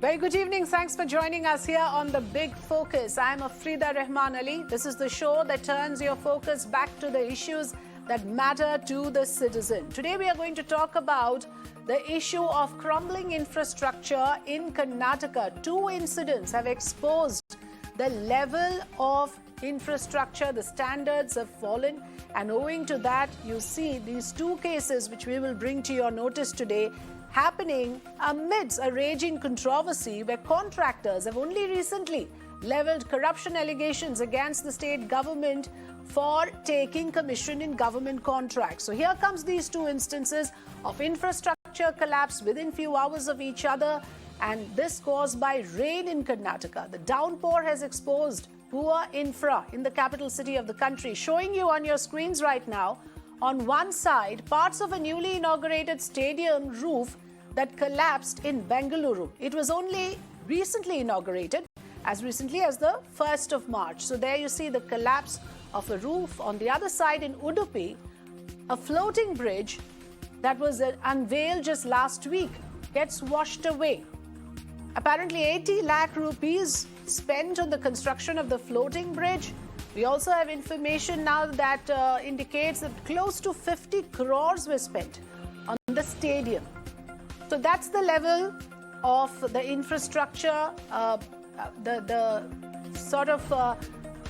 Very good evening. Thanks for joining us here on The Big Focus. I'm Afrida Rehman Ali. This is the show that turns your focus back to the issues that matter to the citizen. Today we are going to talk about the issue of crumbling infrastructure in Karnataka. Two incidents have exposed the level of infrastructure, the standards have fallen, and owing to that, you see these two cases which we will bring to your notice today happening amidst a raging controversy where contractors have only recently leveled corruption allegations against the state government for taking commission in government contracts. So here comes these two instances of infrastructure collapse within few hours of each other, and this caused by rain in Karnataka. The downpour has exposed poor infra in the capital city of the country. Showing you on your screens right now, on one side, parts of a newly inaugurated stadium roof that collapsed in Bengaluru. It was only recently inaugurated, as recently as the 1st of March. So there you see the collapse of a roof. On the other side in Udupi, a floating bridge that was unveiled just last week gets washed away. Apparently 80 lakh rupees spent on the construction of the floating bridge. We also have information now that indicates that close to 50 crores were spent on the stadium. So that's the level of the infrastructure, the sort of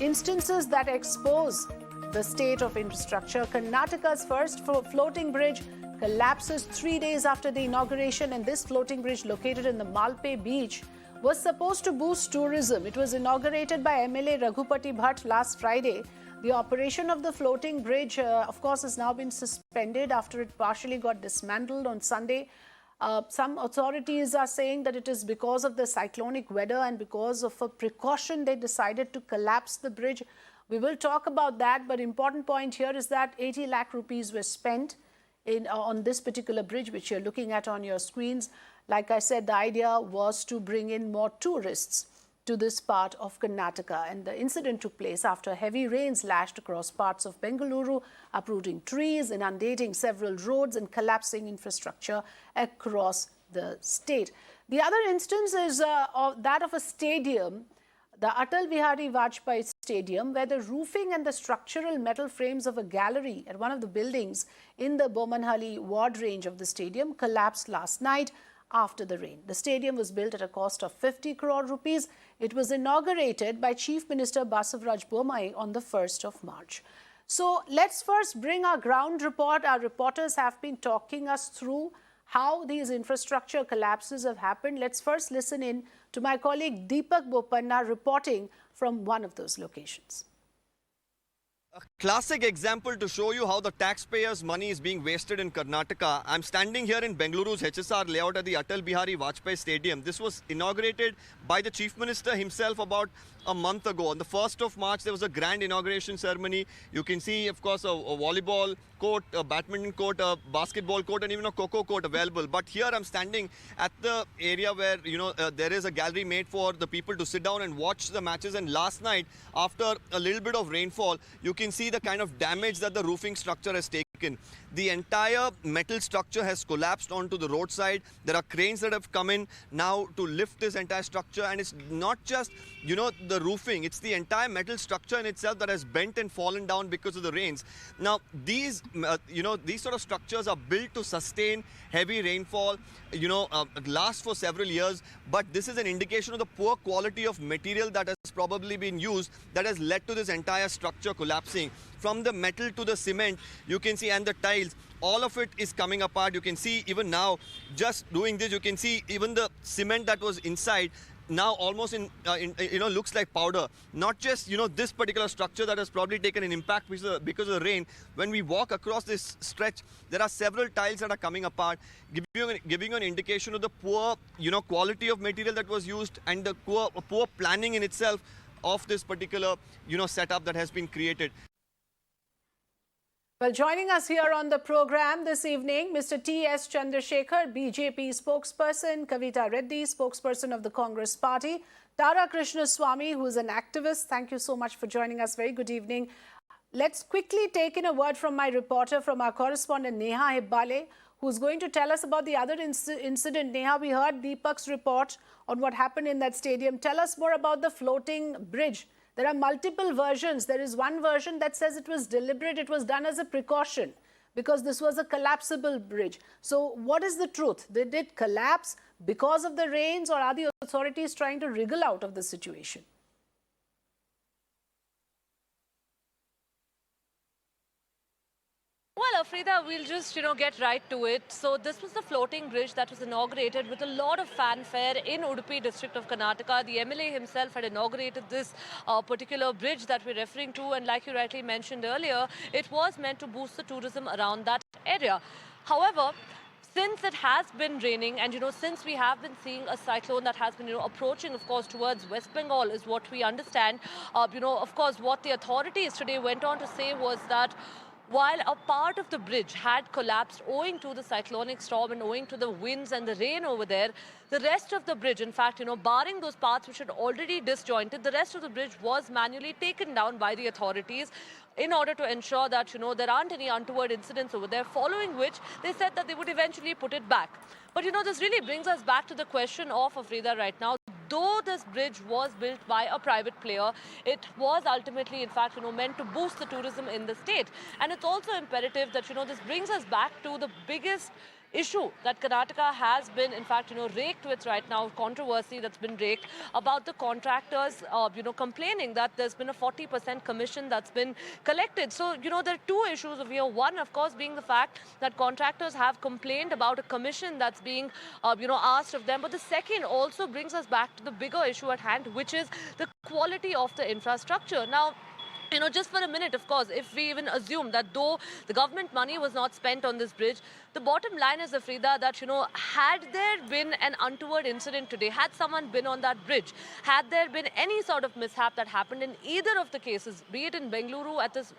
instances that expose the state of infrastructure. Karnataka's first floating bridge collapses 3 days after the inauguration, and this floating bridge located in the Malpe beach was supposed to boost tourism. It was inaugurated by MLA Raghupati Bhatt last Friday. The operation of the floating bridge, of course, has now been suspended after it partially got dismantled on Sunday. Some authorities are saying that it is because of the cyclonic weather and because of a precaution they decided to collapse the bridge. We will talk about that, but important point here is that 80 lakh rupees were spent on this particular bridge, which you're looking at on your screens. Like I said, the idea was to bring in more tourists to this part of Karnataka. And the incident took place after heavy rains lashed across parts of Bengaluru, uprooting trees, inundating several roads and collapsing infrastructure across the state. The other instance is that of a stadium, the Atal Bihari Vajpayee Stadium, where the roofing and the structural metal frames of a gallery at one of the buildings in the Bomanhalli ward range of the stadium collapsed last night after the rain. The stadium was built at a cost of 50 crore rupees. It was inaugurated by Chief Minister Basavaraj Bommai on the 1st of March. So let's first bring our ground report. Our reporters have been talking us through how these infrastructure collapses have happened. Let's first listen in to my colleague Deepak Bopanna reporting from one of those locations. A classic example to show you how the taxpayers' money is being wasted in Karnataka. I'm standing here in Bengaluru's HSR layout at the Atal Bihari Vajpayee Stadium. This was inaugurated by the Chief Minister himself about a month ago. On the 1st of March, there was a grand inauguration ceremony. You can see, of course, a volleyball court, a badminton court, a basketball court, and even a coco court available. But here I'm standing at the area where, there is a gallery made for the people to sit down and watch the matches. And last night, after a little bit of rainfall, you can see the kind of damage that the roofing structure has taken. The entire metal structure has collapsed onto the roadside. There are cranes that have come in now to lift this entire structure. And it's not just, the roofing, it's the entire metal structure in itself that has bent and fallen down because of the rains. Now, these sort of structures are built to sustain heavy rainfall, last for several years. But this is an indication of the poor quality of material that has probably been used that has led to this entire structure collapsing. From the metal to the cement, you can see, and the tiles, all of it is coming apart. You can see even now, just doing this, you can see even the cement that was inside now almost looks like powder. Not just, this particular structure that has probably taken an impact because of the rain. When we walk across this stretch, there are several tiles that are coming apart, giving you an indication of the poor, quality of material that was used and the poor planning in itself of this particular, setup that has been created. Well, joining us here on the program this evening, Mr. T.S. Chandrasekhar, BJP spokesperson, Kavita Reddy, spokesperson of the Congress Party, Tara Krishnaswamy, who is an activist. Thank you so much for joining us. Very good evening. Let's quickly take in a word from my reporter, from our correspondent Neha Hibbale, who's going to tell us about the other incident. Neha, we heard Deepak's report on what happened in that stadium. Tell us more about the floating bridge. There are multiple versions. There is one version that says it was deliberate, it was done as a precaution because this was a collapsible bridge. So what is the truth? Did it collapse because of the rains, or are the authorities trying to wriggle out of the situation? Well, Afrida, we'll just, get right to it. So this was the floating bridge that was inaugurated with a lot of fanfare in Udupi district of Karnataka. The MLA himself had inaugurated this particular bridge that we're referring to. And like you rightly mentioned earlier, it was meant to boost the tourism around that area. However, since it has been raining and, since we have been seeing a cyclone that has been, approaching, of course, towards West Bengal is what we understand. Of course, what the authorities today went on to say was that while a part of the bridge had collapsed owing to the cyclonic storm and owing to the winds and the rain over there, the rest of the bridge, in fact, barring those parts which had already disjointed, the rest of the bridge was manually taken down by the authorities in order to ensure that, there aren't any untoward incidents over there, following which they said that they would eventually put it back. But, this really brings us back to the question of Afrida right now. Though this bridge was built by a private player, it was ultimately, in fact, meant to boost the tourism in the state. And it's also imperative that, this brings us back to the biggest issue that Karnataka has been, in fact, raked with right now, controversy that's been raked about the contractors, complaining that there's been a 40% commission that's been collected. So, there are two issues over here. One, of course, being the fact that contractors have complained about a commission that's being, asked of them. But the second also brings us back to the bigger issue at hand, which is the quality of the infrastructure. Now, just for a minute, of course, if we even assume that though the government money was not spent on this bridge, the bottom line is, Afrida, that, had there been an untoward incident today, had someone been on that bridge, had there been any sort of mishap that happened in either of the cases, be it in Bengaluru at this,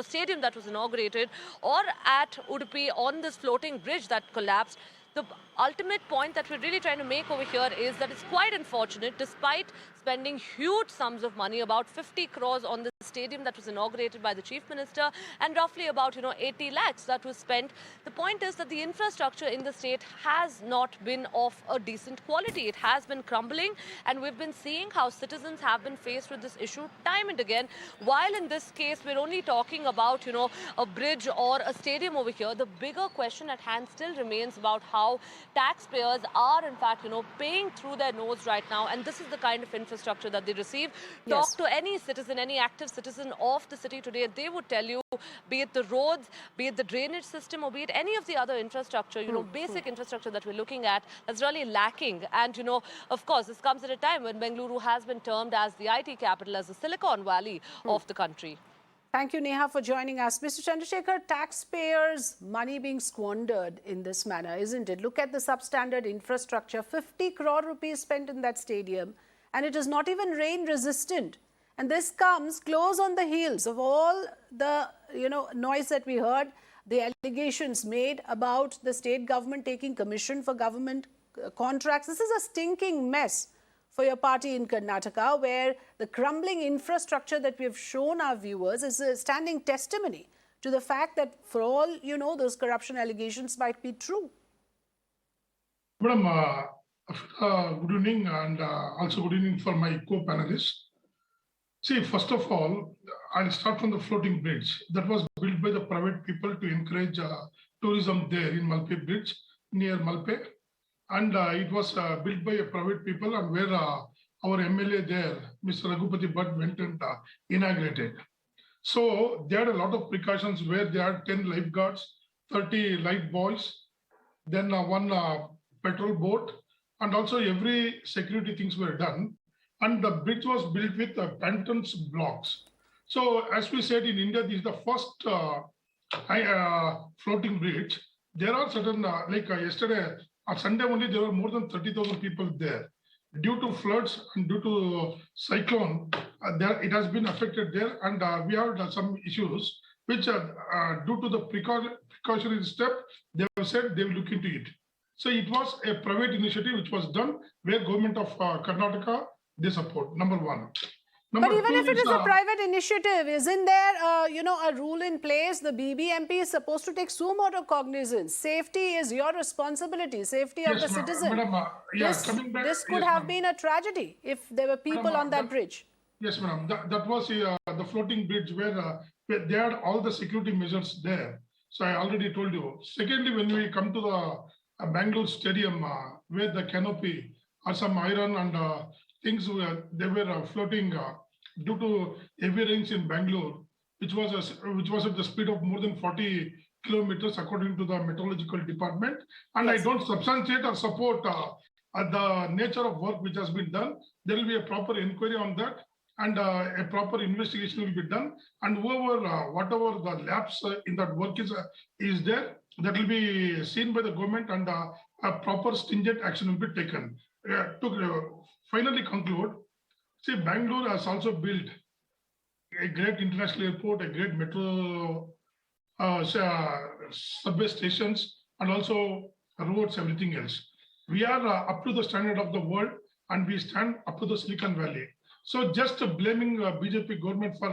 stadium that was inaugurated, or at Udupi on this floating bridge that collapsed, the ultimate point that we're really trying to make over here is that it's quite unfortunate, despite spending huge sums of money, about 50 crores on the stadium that was inaugurated by the Chief Minister and roughly about, 80 lakhs that was spent. The point is that the infrastructure in the state has not been of a decent quality. It has been crumbling, and we've been seeing how citizens have been faced with this issue time and again. While in this case, we're only talking about, a bridge or a stadium over here, the bigger question at hand still remains about how taxpayers are, in fact, paying through their nose right now. And this is the kind of infrastructure that they receive. Yes. Talk to any citizen, any active citizen of the city today, they would tell you, be it the roads, be it the drainage system, or be it any of the other infrastructure, basic infrastructure that we're looking at, that's really lacking. And, of course, this comes at a time when Bengaluru has been termed as the IT capital, as the Silicon Valley of the country. Thank you, Neha, for joining us. Mr. Chandrasekhar, taxpayers' money being squandered in this manner, isn't it? Look at the substandard infrastructure, 50 crore rupees spent in that stadium, and it is not even rain resistant. And this comes close on the heels of all the, noise that we heard, the allegations made about the state government taking commission for government contracts. This is a stinking mess for your party in Karnataka, where the crumbling infrastructure that we have shown our viewers is a standing testimony to the fact that, for all those corruption allegations might be true. Madam, good evening, and also good evening for my co-panelists. See, first of all, I'll start from the floating bridge that was built by the private people to encourage tourism there in Malpe Bridge, near Malpe. And it was built by a private people, and where our MLA there, Mr. Raghupati Bhatt, went and inaugurated. So they had a lot of precautions where they had 10 lifeguards, 30 life boys, then one patrol boat, and also every security things were done. And the bridge was built with Pantons blocks. So as we said, in India, this is the first floating bridge. There are certain, yesterday, on Sunday only, there were more than 30,000 people there. Due to floods and due to cyclone, it has been affected there. And we have some issues, which due to the precautionary step, they have said they will look into it. So it was a private initiative which was done, where government of Karnataka, they support, number one. But even if it is, is a private initiative, isn't there, a rule in place? The BBMP is supposed to take suo motu cognizance. Safety is your responsibility. Safety of the citizen. Madam, This could have been a tragedy if there were people on that bridge. Yes, madam. That was the floating bridge where they had all the security measures there. So I already told you. Secondly, when we come to the Bangalore Stadium, where the canopy or some iron and things they were floating due to heavy rains in Bangalore, which was at the speed of more than 40 kilometers according to the meteorological department. And yes. I don't substantiate or support the nature of work which has been done. There will be a proper inquiry on that, and a proper investigation will be done. And whatever the lapse in that work is there, that will be seen by the government, and a proper stringent action will be taken. To finally conclude, see, Bangalore has also built a great international airport, a great metro subway stations, and also roads, everything else. We are up to the standard of the world, and we stand up to the Silicon Valley. So just blaming BJP government for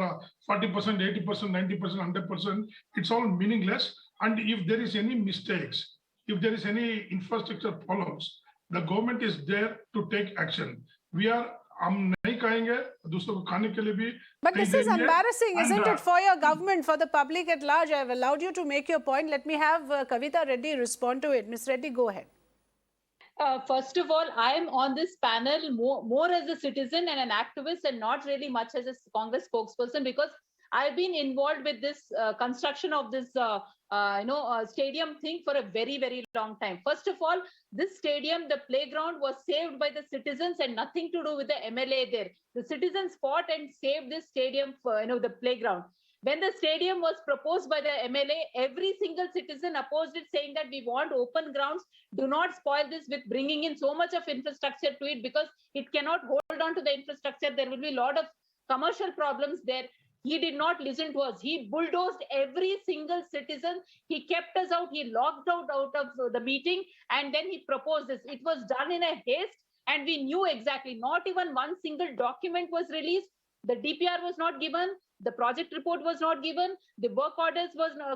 40%, 80%, 90%, 100%, it's all meaningless. And if there is any mistakes, if there is any infrastructure problems, the government is there to take action. We are but this is embarrassing, isn't it, for your government, for the public at large? I have allowed you to make your point. Let me have Kavita Reddy respond to it. Ms. Reddy, go ahead. First of all, I am on this panel more as a citizen and an activist, and not really much as a Congress spokesperson, because I've been involved with this construction of this stadium thing for a very, very long time. First of all, this stadium, the playground, was saved by the citizens and nothing to do with the MLA there. The citizens fought and saved this stadium for the playground. When the stadium was proposed by the MLA, every single citizen opposed it, saying that we want open grounds. Do not spoil this with bringing in so much of infrastructure to it, because it cannot hold on to the infrastructure. There will be a lot of commercial problems there. He did not listen to us. He bulldozed every single citizen. He kept us out. He locked out of the meeting, and then he proposed this. It was done in a haste, and we knew exactly. Not even one single document was released. The DPR was not given. The project report was not given. The work orders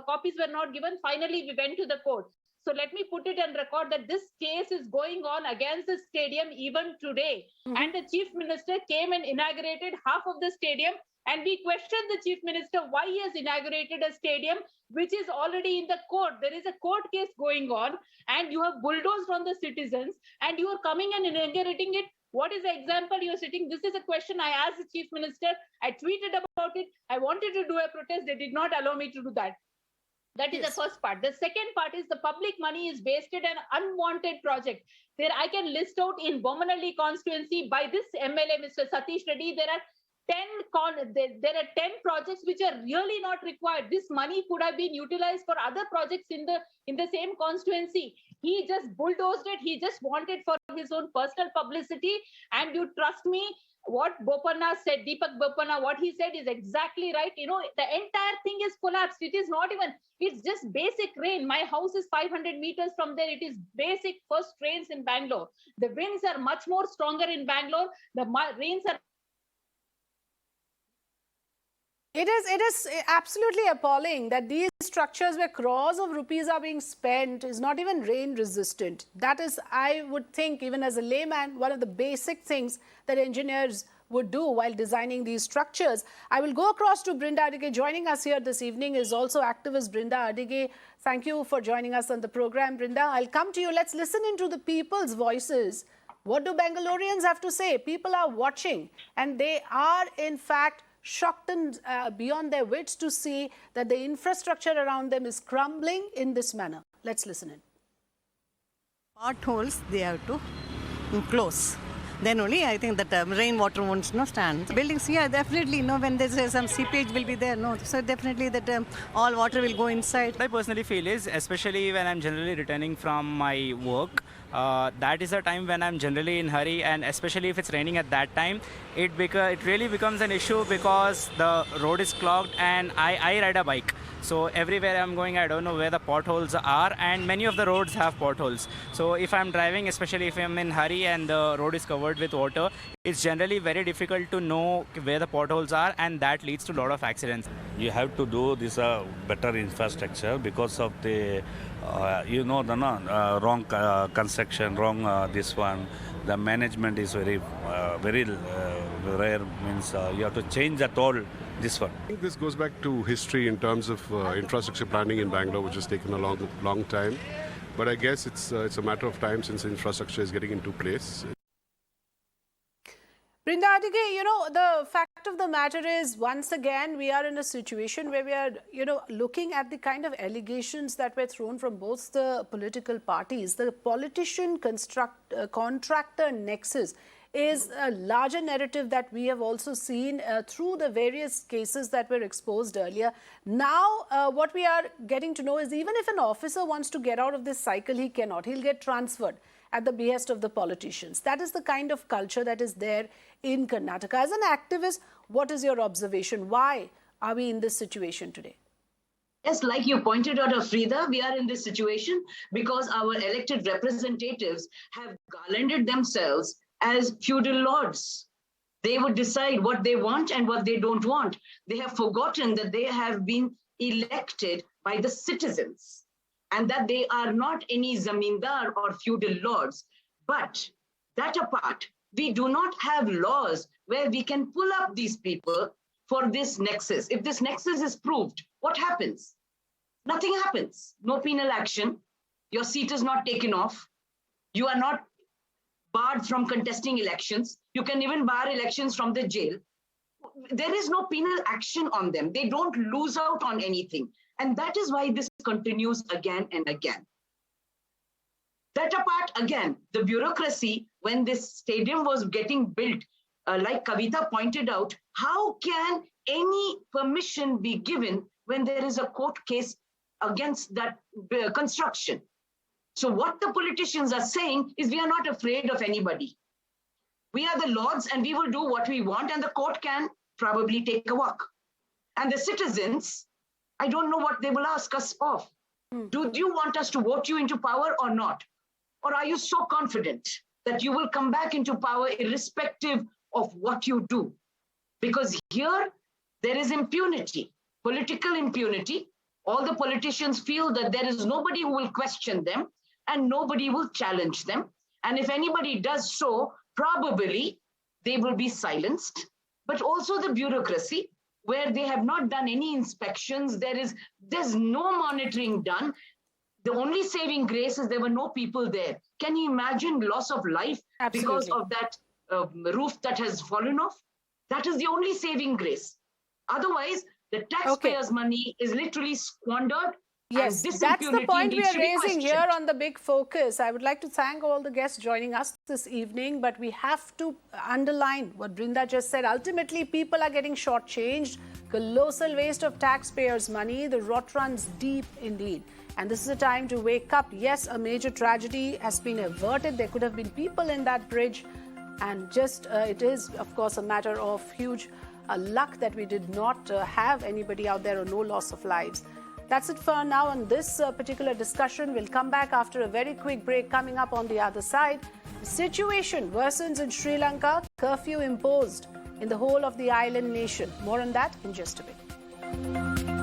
copies were not given. Finally, we went to the court. So let me put it on record that this case is going on against the stadium even today. And the Chief Minister came and inaugurated half of the stadium. And we questioned the Chief Minister why he has inaugurated a stadium which is already in the court. There is a court case going on, and you have bulldozed on the citizens, and you are coming and inaugurating it. What is the example you are setting? This is a question I asked the Chief Minister. I tweeted about it. I wanted to do a protest. They did not allow me to do that. That is the first part. The second part is the public money is wasted on unwanted project. There I can list out in Bommanalli constituency by this MLA, Mr. Satish Reddy, there are 10 projects which are really not required. This money could have been utilized for other projects in the same constituency. He just bulldozed it. He just wanted for his own personal publicity. And you trust me, what Bopanna said, Deepak Bopanna, what he said is exactly right. The entire thing is collapsed. It is not even, it's just basic rain. My house is 500 meters from there. It is basic first rains in Bangalore. The winds are much more stronger in Bangalore. The rains are. It is absolutely appalling that these structures where crores of rupees are being spent is not even rain resistant. That is, I would think, even as a layman, one of the basic things that engineers would do while designing these structures. I will go across to Brinda Adige. Joining us here this evening is also activist Brinda Adige. Thank you for joining us on the program, Brinda. I'll come to you. Let's listen into the people's voices. What do Bangaloreans have to say? People are watching, and they are, in fact, shocked and beyond their wits to see that the infrastructure around them is crumbling in this manner. Let's listen in. Potholes they have to close. Then only I think that rainwater won't stand. Buildings, yeah, definitely. When there's some seepage will be there. So definitely that all water will go inside. What I personally feel is, especially when I'm generally returning from my work, that is a time when I'm generally in hurry, and especially if it's raining at that time, it really becomes an issue because the road is clogged, and I ride a bike. So everywhere I'm going, I don't know where the potholes are, and many of the roads have potholes. So if I'm driving, especially if I'm in a hurry and the road is covered with water, it's generally very difficult to know where the potholes are, and that leads to a lot of accidents. You have to do this better infrastructure because of the wrong construction, wrong this one. The management is very rare. Means you have to change that all. This one. I think this goes back to history in terms of infrastructure planning in Bangalore, which has taken a long time. But I guess it's a matter of time since infrastructure is getting into place. Brinda Adige, the fact of the matter is, once again, we are in a situation where we are, looking at the kind of allegations that were thrown from both the political parties. The politician-contractor nexus is a larger narrative that we have also seen through the various cases that were exposed earlier. Now, what we are getting to know is even if an officer wants to get out of this cycle, he cannot. He'll get transferred at the behest of the politicians. That is the kind of culture that is there in Karnataka. As an activist, what is your observation? Why are we in this situation today? Yes, like you pointed out, Afrida, we are in this situation because our elected representatives have garlanded themselves as feudal lords. They would decide what they want and what they don't want. They have forgotten that they have been elected by the citizens and that they are not any zamindar or feudal lords. But that apart, we do not have laws where we can pull up these people for this nexus. If this nexus is proved, what happens? Nothing happens. No penal action. Your seat is not taken off. You are not barred from contesting elections. You can even bar elections from the jail. There is no penal action on them. They don't lose out on anything. And that is why this continues again and again. That apart, again, the bureaucracy, when this stadium was getting built, like Kavita pointed out, how can any permission be given when there is a court case against that construction? So what the politicians are saying is we are not afraid of anybody. We are the lords and we will do what we want, and the court can probably take a walk. And the citizens, I don't know what they will ask us of. Do you want us to vote you into power or not? Or are you so confident that you will come back into power irrespective of what you do? Because here there is impunity, political impunity. All the politicians feel that there is nobody who will question them and nobody will challenge them. And if anybody does so, probably they will be silenced. But also the bureaucracy, where they have not done any inspections, there's no monitoring done. The only saving grace is there were no people there. Can you imagine loss of life because of that roof that has fallen off? That is the only saving grace. Otherwise, the taxpayers' money is literally squandered. Yes, that's the point we are raising here on The Big Focus. I would like to thank all the guests joining us this evening, but we have to underline what Brinda just said. Ultimately, people are getting shortchanged. Colossal waste of taxpayers' money. The rot runs deep indeed. And this is a time to wake up. Yes, a major tragedy has been averted. There could have been people in that bridge. And just it is, of course, a matter of huge luck that we did not have anybody out there or no loss of lives. That's it for now on this particular discussion. We'll come back after a very quick break. Coming up on the other side, the situation worsens in Sri Lanka. Curfew imposed in the whole of the island nation. More on that in just a bit.